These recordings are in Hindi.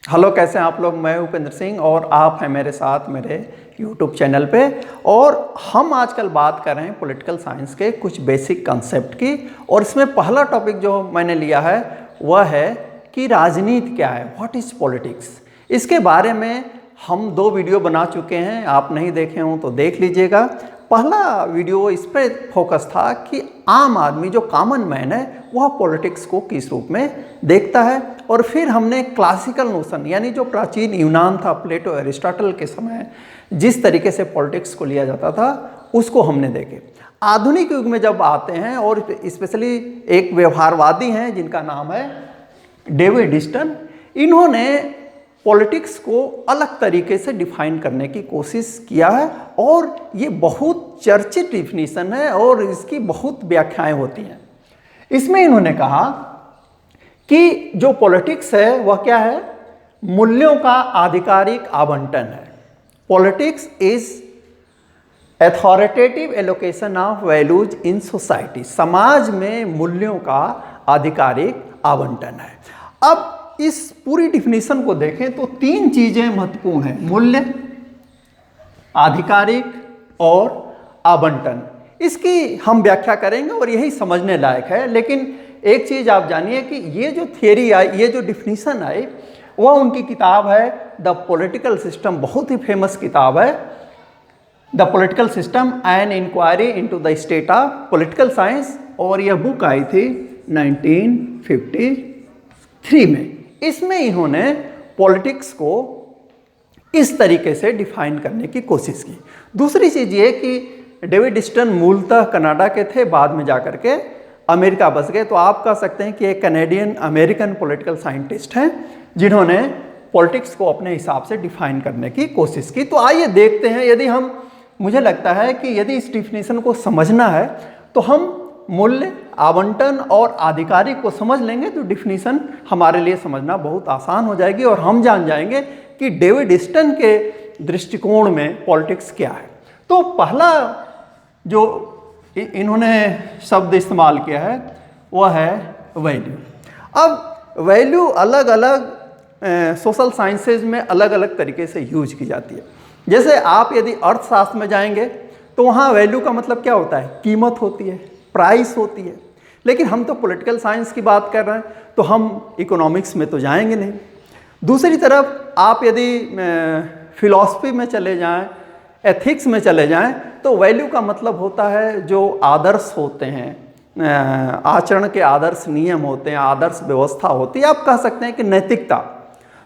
हेलो, कैसे हैं आप लोग। मैं उपेंद्र सिंह और आप हैं मेरे साथ मेरे यूट्यूब चैनल पे। और हम आजकल बात कर रहे हैं पॉलिटिकल साइंस के कुछ बेसिक कंसेप्ट की। और इसमें पहला टॉपिक जो मैंने लिया है वह है कि राजनीति क्या है, व्हाट इज़ पॉलिटिक्स। इसके बारे में हम 2 वीडियो बना चुके हैं, आप नहीं देखे हों तो देख लीजिएगा। पहला वीडियो इस पर फोकस था कि आम आदमी जो कॉमन मैन है वह पॉलिटिक्स को किस रूप में देखता है। और फिर हमने क्लासिकल नोशन यानी जो प्राचीन यूनान था, प्लेटो एरिस्टोटल के समय जिस तरीके से पॉलिटिक्स को लिया जाता था उसको हमने देखे। आधुनिक युग में जब आते हैं और स्पेशली एक व्यवहारवादी हैं जिनका नाम है डेविड ह्यूस्टन, इन्होंने पॉलिटिक्स को अलग तरीके से डिफाइन करने की कोशिश किया है। और ये बहुत चर्चित डिफिनीशन है और इसकी बहुत व्याख्याएं होती हैं। इसमें इन्होंने कहा कि जो पॉलिटिक्स है वह क्या है, मूल्यों का आधिकारिक आवंटन है। Politics is authoritative allocation of values in society. समाज में मूल्यों का आधिकारिक आवंटन है। अब इस पूरी डिफिनीशन को देखें तो 3 चीजें महत्वपूर्ण हैं, मूल्य, आधिकारिक और आवंटन। इसकी हम व्याख्या करेंगे और यही समझने लायक है। लेकिन एक चीज आप जानिए कि ये जो थियरी आई, ये जो डिफिनीशन आई, वह उनकी किताब है द पॉलिटिकल सिस्टम, बहुत ही फेमस किताब है, the political system an inquiry into the state of political science. और यह बुक आई थी 1953 में। इसमें इन्होंने पॉलिटिक्स को इस तरीके से डिफाइन करने की कोशिश की। दूसरी चीज ये कि डेविड ह्यूस्टन मूलतः कनाडा के थे, बाद में जाकर के अमेरिका बस गए। तो आप कह सकते हैं कि एक कैनेडियन अमेरिकन पॉलिटिकल साइंटिस्ट हैं जिन्होंने पॉलिटिक्स को अपने हिसाब से डिफाइन करने की कोशिश की। तो आइए देखते हैं। मुझे लगता है कि यदि इस डिफिनीशन को समझना है तो हम मूल्य, आवंटन और आधिकारिक को समझ लेंगे तो डिफिनीशन हमारे लिए समझना बहुत आसान हो जाएगी और हम जान जाएंगे कि डेविड ह्यूस्टन के दृष्टिकोण में पॉलिटिक्स क्या है। तो पहला जो इन्होंने शब्द इस्तेमाल किया है वह है वैल्यू। अब वैल्यू अलग अलग सोशल साइंसेज में अलग अलग तरीके से यूज की जाती है। जैसे आप यदि अर्थशास्त्र में जाएंगे तो वहाँ वैल्यू का मतलब क्या होता है, कीमत होती है, प्राइस होती है। लेकिन हम तो पॉलिटिकल साइंस की बात कर रहे हैं तो हम इकोनॉमिक्स में तो जाएंगे नहीं। दूसरी तरफ आप यदि फिलॉसफी में चले जाएं, एथिक्स में चले जाएं, तो वैल्यू का मतलब होता है जो आदर्श होते हैं, आचरण के आदर्श नियम होते हैं, आदर्श व्यवस्था होती है। आप कह सकते हैं कि नैतिकता,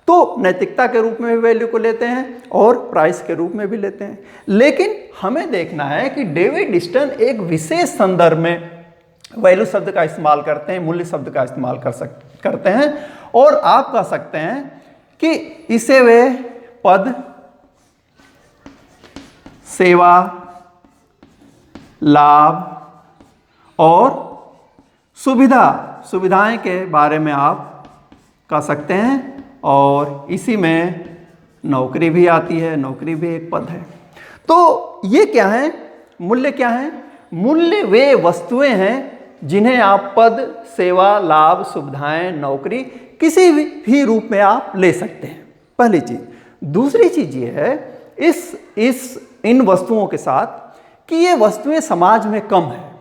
तो नैतिकता के रूप में भी वैल्यू को लेते हैं और प्राइस के रूप में भी लेते हैं। लेकिन हमें देखना है कि डेविड ह्यूस्टन एक विशेष संदर्भ में वैल्यू शब्द का इस्तेमाल करते हैं, मूल्य शब्द का इस्तेमाल करते हैं। और आप कह सकते हैं कि इसे वे पद, सेवा, लाभ और सुविधाएं के बारे में आप कह सकते हैं। और इसी में नौकरी भी आती है, नौकरी भी एक पद है। तो ये क्या है, मूल्य क्या है? मूल्य वे वस्तुएं हैं जिन्हें आप पद, सेवा, लाभ, सुविधाएं, नौकरी किसी भी रूप में आप ले सकते हैं, पहली चीज। दूसरी चीज ये है इन वस्तुओं के साथ कि ये वस्तुएं समाज में कम है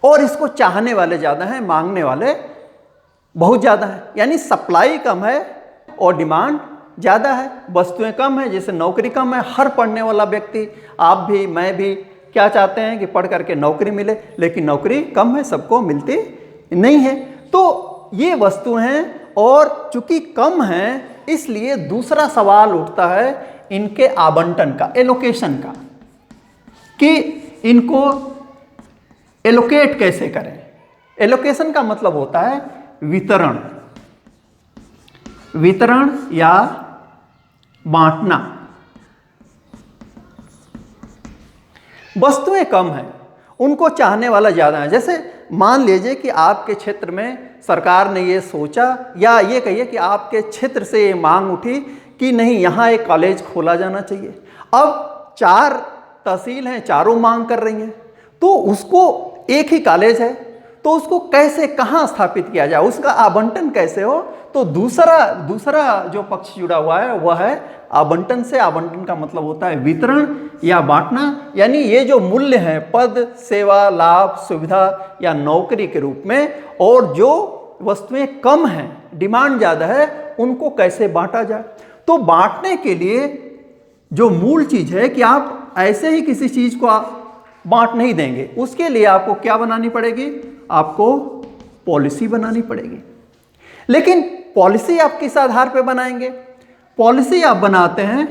और इसको चाहने वाले ज़्यादा हैं, मांगने वाले बहुत ज़्यादा हैं। यानी सप्लाई कम है और डिमांड ज़्यादा है। वस्तुएं कम है, जैसे नौकरी कम है। हर पढ़ने वाला व्यक्ति, आप भी, मैं भी, क्या चाहते हैं कि पढ़ करके नौकरी मिले, लेकिन नौकरी कम है, सबको मिलती नहीं है। तो ये वस्तुएं हैं और चूंकि कम हैं इसलिए दूसरा सवाल उठता है इनके आवंटन का, एलोकेशन का, कि इनको एलोकेट कैसे करें। एलोकेशन का मतलब होता है वितरण या बांटना। वस्तुएं कम हैं, उनको चाहने वाला ज़्यादा है। जैसे मान लीजिए कि आपके क्षेत्र में सरकार ने ये सोचा, या ये कहिए कि आपके क्षेत्र से ये मांग उठी कि नहीं, यहाँ एक कॉलेज खोला जाना चाहिए। अब 4 तहसील हैं, चारों मांग कर रही हैं, तो उसको एक ही कॉलेज है तो उसको कैसे, कहाँ स्थापित किया जाए, उसका आवंटन कैसे हो, तो दूसरा जो पक्ष जुड़ा हुआ है वह है आवंटन से। आवंटन का मतलब होता है वितरण या बांटना, यानी ये जो मूल्य है पद, सेवा, लाभ, सुविधा या नौकरी के रूप में, और जो वस्तुएं कम हैं, डिमांड ज़्यादा है, उनको कैसे बांटा जाए। तो बांटने के लिए जो मूल चीज़ है कि आप ऐसे ही किसी चीज़ को आप बांट नहीं देंगे, उसके लिए आपको क्या बनानी पड़ेगी, आपको पॉलिसी बनानी पड़ेगी। लेकिन पॉलिसी आप किस आधार पे बनाएंगे? पॉलिसी आप बनाते हैं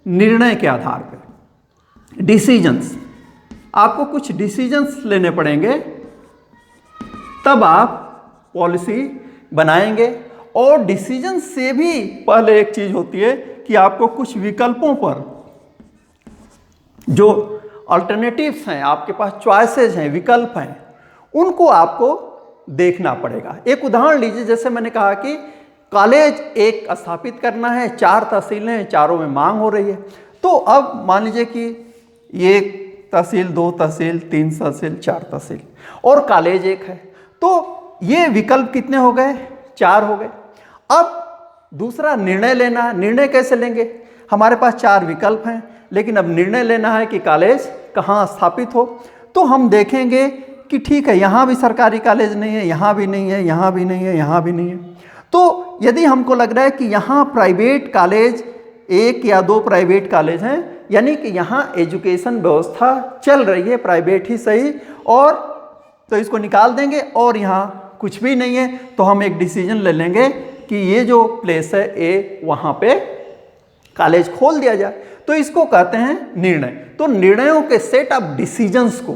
निर्णय के आधार पे, डिसीजंस। आपको कुछ डिसीजंस लेने पड़ेंगे, तब आप पॉलिसी बनाएंगे। और डिसीजन से भी पहले एक चीज होती है कि आपको कुछ विकल्पों पर, जो अल्टरनेटिव्स हैं, आपके पास चॉइसेस हैं, विकल्प हैं, उनको आपको देखना पड़ेगा। एक उदाहरण लीजिए, जैसे मैंने कहा कि कॉलेज एक स्थापित करना है, 4 तहसीलें हैं, चारों में मांग हो रही है। तो अब मान लीजिए कि ये 1 तहसील, 2 तहसील, 3 तहसील, 4 तहसील और कॉलेज एक है, तो ये विकल्प कितने हो गए? 4 हो गए। अब दूसरा निर्णय लेना। निर्णय कैसे लेंगे? हमारे पास 4 विकल्प हैं, लेकिन अब निर्णय लेना है कि कॉलेज कहाँ स्थापित हो। तो हम देखेंगे कि ठीक है, यहाँ भी सरकारी कॉलेज नहीं है, यहाँ भी नहीं है, यहाँ भी नहीं है, यहाँ भी नहीं है। तो यदि हमको लग रहा है कि यहाँ प्राइवेट कॉलेज 1 या 2 प्राइवेट कॉलेज हैं, यानी कि यहाँ एजुकेशन व्यवस्था चल रही है, प्राइवेट ही सही, और तो इसको निकाल देंगे, और यहाँ कुछ भी नहीं है, तो हम एक डिसीजन ले लेंगे कि ये जो प्लेस है ए, वहाँ पे कॉलेज खोल दिया जाए। तो इसको कहते हैं निर्णय। तो निर्णयों के सेट ऑफ डिसीजंस को,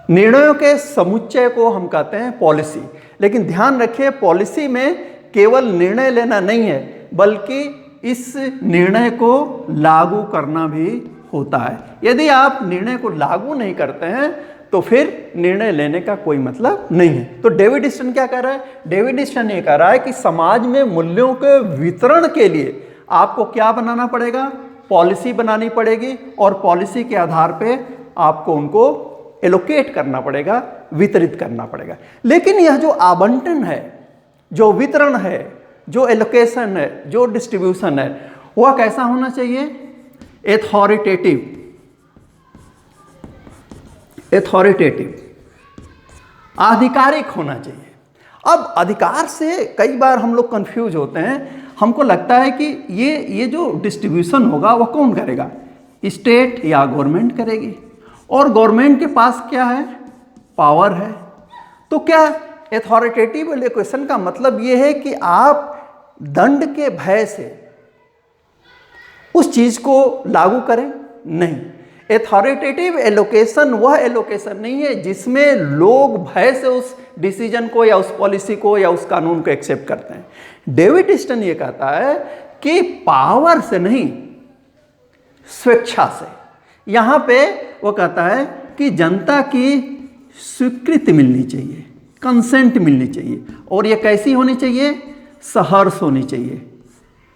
निर्णयों के समुच्चय को हम कहते हैं पॉलिसी। लेकिन ध्यान रखिए, पॉलिसी में केवल निर्णय लेना नहीं है, बल्कि इस निर्णय को लागू करना भी होता है। यदि आप निर्णय को लागू नहीं करते हैं तो फिर निर्णय लेने का कोई मतलब नहीं है। तो डेविड ईस्टन क्या कह रहा है? डेविड ईस्टन ये कह रहा है कि समाज में मूल्यों के वितरण के लिए आपको क्या बनाना पड़ेगा? पॉलिसी बनानी पड़ेगी, और पॉलिसी के आधार पे आपको उनको एलोकेट करना पड़ेगा, वितरित करना पड़ेगा। लेकिन यह जो आवंटन है, जो वितरण है, जो एलोकेशन है, जो डिस्ट्रीब्यूशन है, वह कैसा होना चाहिए? एथॉरिटेटिव, आधिकारिक होना चाहिए। अब अधिकार से कई बार हम लोग कंफ्यूज होते हैं। हमको लगता है कि ये जो डिस्ट्रीब्यूशन होगा वह कौन करेगा? स्टेट या गवर्नमेंट करेगी, और गवर्नमेंट के पास क्या है? पावर है। तो क्या एथॉरिटेटिव एलोकेशन का मतलब ये है कि आप दंड के भय से उस चीज को लागू करें? नहीं। एथॉरिटेटिव एलोकेशन वह एलोकेशन नहीं है जिसमें लोग भय से उस डिसीजन को या उस पॉलिसी को या उस कानून को एक्सेप्ट करते हैं। डेविड ईस्टन ये कहता है कि पावर से नहीं, स्वेच्छा से। यहां पे वो कहता है कि जनता की स्वीकृति मिलनी चाहिए, कंसेंट मिलनी चाहिए, और ये कैसी होनी चाहिए? सहर्ष होनी चाहिए,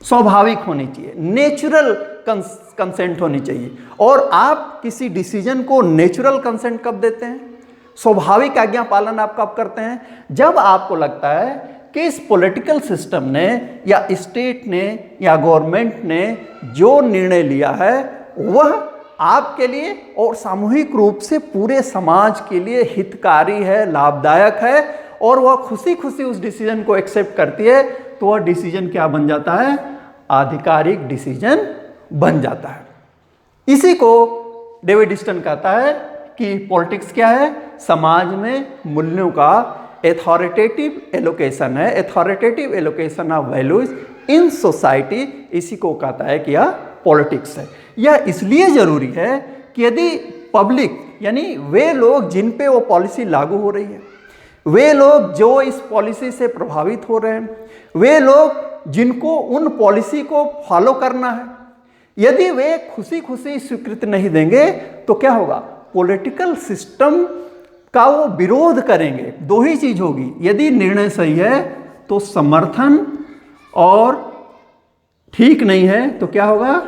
स्वाभाविक होनी चाहिए, नेचुरल कंसेंट होनी चाहिए। और आप किसी डिसीजन को नेचुरल कंसेंट कब देते हैं? स्वाभाविक आज्ञा पालन आप कब करते हैं? जब आपको लगता है कि इस पॉलिटिकल सिस्टम ने या स्टेट ने या गवर्नमेंट ने जो निर्णय लिया है वह आपके लिए और सामूहिक रूप से पूरे समाज के लिए हितकारी है, लाभदायक है, और वह खुशी खुशी उस डिसीजन को एक्सेप्ट करती है, तो वह डिसीजन क्या बन जाता है? आधिकारिक डिसीजन बन जाता है। इसी को डेविड ईस्टन कहता है कि पॉलिटिक्स क्या है? समाज में मूल्यों का एथॉरिटेटिव एलोकेशन है, authoritative allocation of values in society. इसी को कहता है कि यह पॉलिटिक्स है। यह इसलिए जरूरी है कि यदि पब्लिक, यानी वे लोग जिन पे वो पॉलिसी लागू हो रही है, वे लोग जो इस पॉलिसी से प्रभावित हो रहे हैं, वे लोग जिनको उन पॉलिसी को फॉलो करना है, यदि वे खुशी खुशी स्वीकृति नहीं देंगे तो क्या होगा? पॉलिटिकल सिस्टम का वो विरोध करेंगे। 2 ही चीज होगी, यदि निर्णय सही है तो समर्थन, और ठीक नहीं है तो क्या होगा?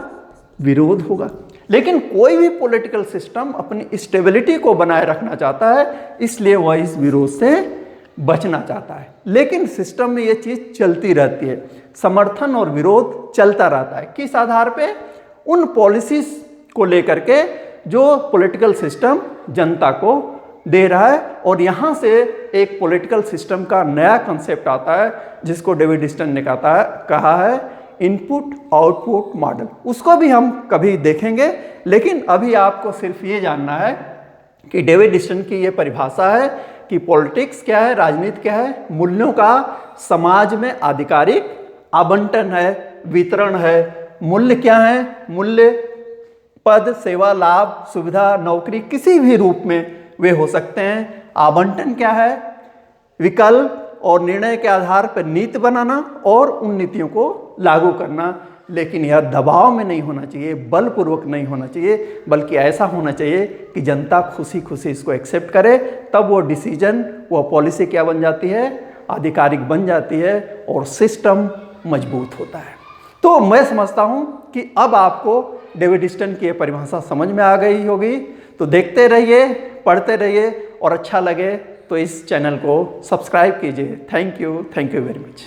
विरोध होगा। लेकिन कोई भी पॉलिटिकल सिस्टम अपनी स्टेबिलिटी को बनाए रखना चाहता है, इसलिए वह इस विरोध से बचना चाहता है, लेकिन सिस्टम में ये चीज़ चलती रहती है, समर्थन और विरोध चलता रहता है। किस आधार पे? उन पॉलिसीज को लेकर के जो पॉलिटिकल सिस्टम जनता को दे रहा है। और यहाँ से एक पॉलिटिकल सिस्टम का नया कंसेप्ट आता है जिसको डेविड स्टर्न ने कहा है इनपुट आउटपुट मॉडल। उसको भी हम कभी देखेंगे, लेकिन अभी आपको सिर्फ ये जानना है कि डेविड स्टर्न की ये परिभाषा है कि पॉलिटिक्स क्या है, राजनीति क्या है, मूल्यों का समाज में आधिकारिक आवंटन है, वितरण है। मूल्य क्या है? मूल्य पद, सेवा, लाभ, सुविधा, नौकरी किसी भी रूप में वे हो सकते हैं। आवंटन क्या है? विकल्प और निर्णय के आधार पर नीति बनाना और उन नीतियों को लागू करना, लेकिन यह दबाव में नहीं होना चाहिए, बलपूर्वक नहीं होना चाहिए, बल्कि ऐसा होना चाहिए कि जनता खुशी खुशी इसको एक्सेप्ट करे, तब वो डिसीजन, वो पॉलिसी क्या बन जाती है? आधिकारिक बन जाती है और सिस्टम मजबूत होता है। तो मैं समझता हूँ कि अब आपको डेविड स्टर्न की यह परिभाषा समझ में आ गई होगी। तो देखते रहिए, पढ़ते रहिए, और अच्छा लगे तो इस चैनल को सब्सक्राइब कीजिए। Thank you very much.